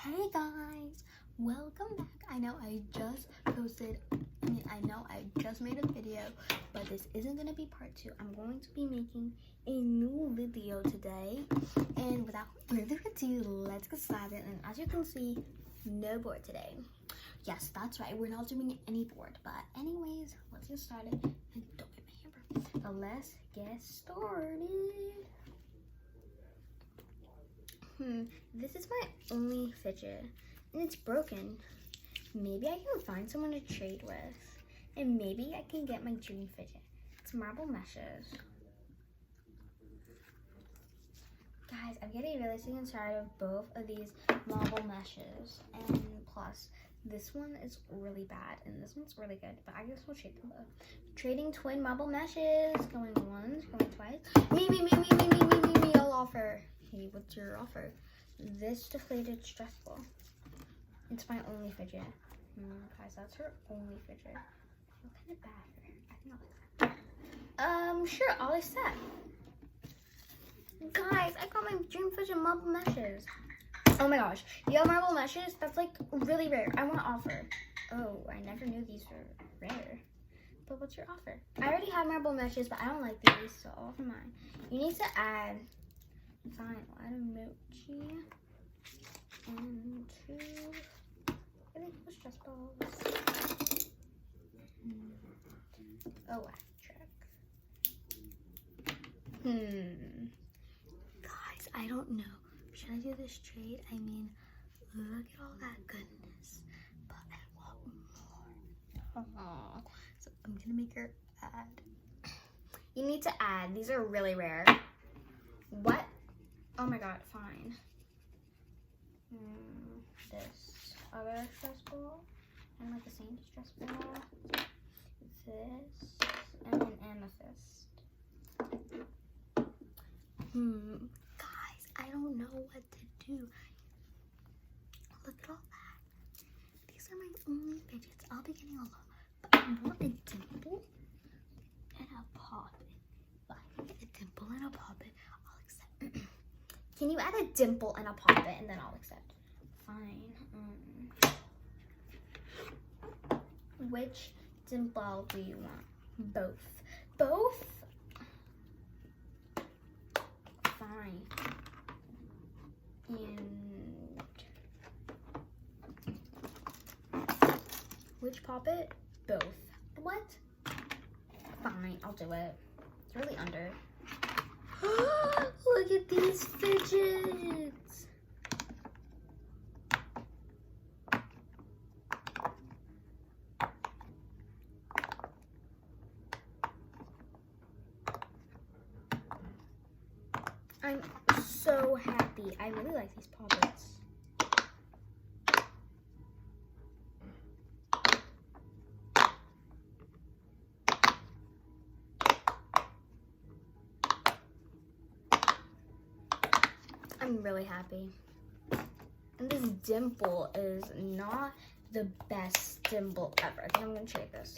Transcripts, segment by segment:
Hey guys, welcome back. I know I just made a video, but this isn't gonna be part 2. I'm going to be making a new video today, and without further ado, let's get started. And as you can see, no board today. Yes, that's right, we're not doing any board, but anyways, let's get started. And don't get my hammer. So let's get started. This is my only fidget, and it's broken. Maybe I can find someone to trade with, and maybe I can get my dream fidget. It's marble meshes. Guys, I'm getting really sick and tired of both of these marble meshes, and plus, this one is really bad, and this one's really good, but I guess we'll trade them both. Trading twin marble meshes, going once, going twice. Me, I'll offer. Hey, what's your offer? This deflated stress ball. It's my only fidget. Guys, that's her only fidget. What kind of bad for her? I think I'll like that. Sure, I'll accept. Guys, I got my dream fidget marble meshes. Oh my gosh, you have marble meshes? That's like really rare. I want to offer. Oh, I never knew these were rare. But what's your offer? I already have marble meshes, but I don't like these, so I'll offer mine. You need to add. Fine, I'll add a mochi and 2 really cool stress balls. Oh, wax track. Guys, I don't know. Should I do this trade? I mean, look at all that goodness, but I want more. So I'm gonna make her add. You need to add. These are really rare. What? Oh my god, fine. This other stress ball, and like the same stress ball. This, and an amethyst. Guys, I don't know what to do. Look at all that. These are my only fidgets. I'll be getting a lot, but I want a dimple and a poppet. If I can get a dimple and a poppet, I'll accept. Can you add a dimple and a poppet, and then I'll accept? Fine. Which dimple do you want? Both. Both? Fine. And which poppet? Both. What? Fine, I'll do it. It's really under. Look at these fidgets. I'm so happy. I really like these poppets. I'm really happy. And this dimple is not the best dimple ever. I think I'm gonna trade this.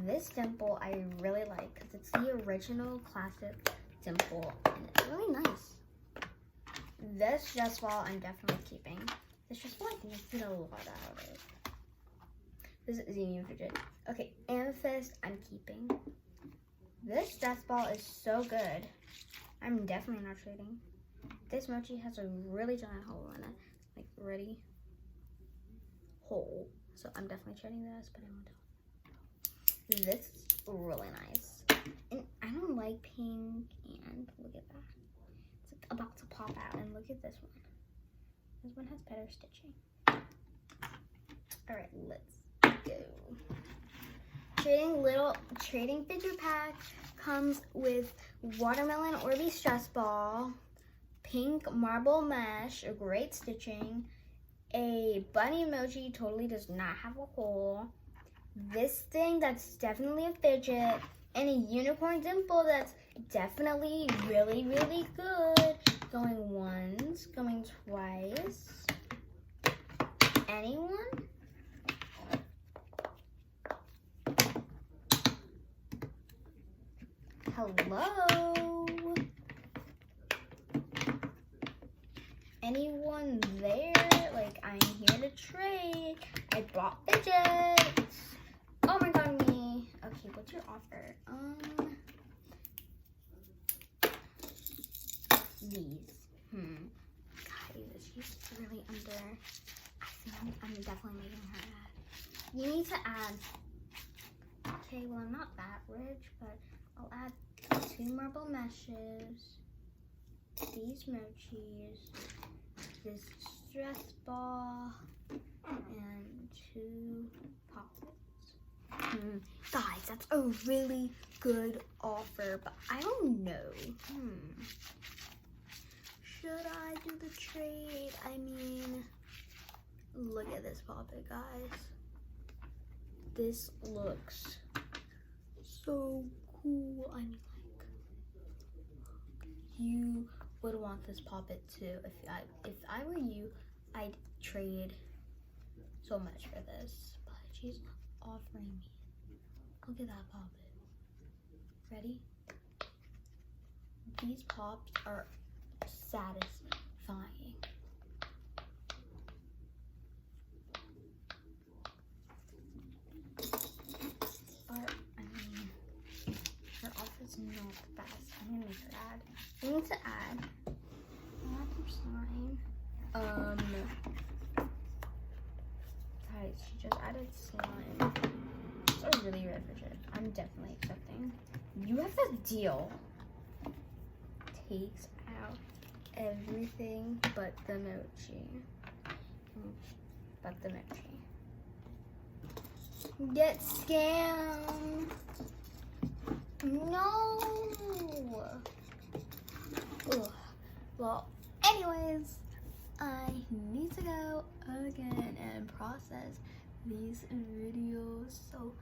This dimple I really like because it's the original classic dimple, and it's really nice. This stress ball I'm definitely keeping. This stress ball I think I get a lot out of it. This is a new fidget. Okay, amethyst I'm keeping. This stress ball is so good. I'm definitely not trading. This mochi has a really giant hole in it, like ready hole. So I'm definitely trading this, but I won't do. This is really nice, and I don't like pink. And look at that, it's like about to pop out. And look at this one. This one has better stitching. All right, let's go. Trading fidget pack comes with watermelon Orby stress ball, pink marble mesh, great stitching, a bunny emoji totally does not have a hole, this thing that's definitely a fidget, and a unicorn dimple that's definitely really, really good. Going once, going twice. Anyone? Hello? Anyone there? Like, bought Fidget. Oh my god, me. Okay, what's your offer? These. Guys, she's really under. I think I'm definitely making her add. You need to add. Okay, well, I'm not that rich, but I'll add 2 marble meshes, these mochis, this stress ball, and 2 poppets. Guys, that's a really good offer, but I don't know. Should I do the trade? I mean, look at this poppet, guys. This looks so cool. I mean, like, you would want this poppet too. If I were you, I'd trade so much for this. But she's offering me. Look at that poppet. Ready? These pops are satisfying. But I mean, her offer's not the best. I'm gonna make her add. We need to add slime. Guys, she just added slime. It's a really red Fidget. I'm definitely accepting. You have the deal. Takes out everything but the mochi. But the mochi. Get scammed. No. Ugh. Well, anyways, I need to go again and process these videos. So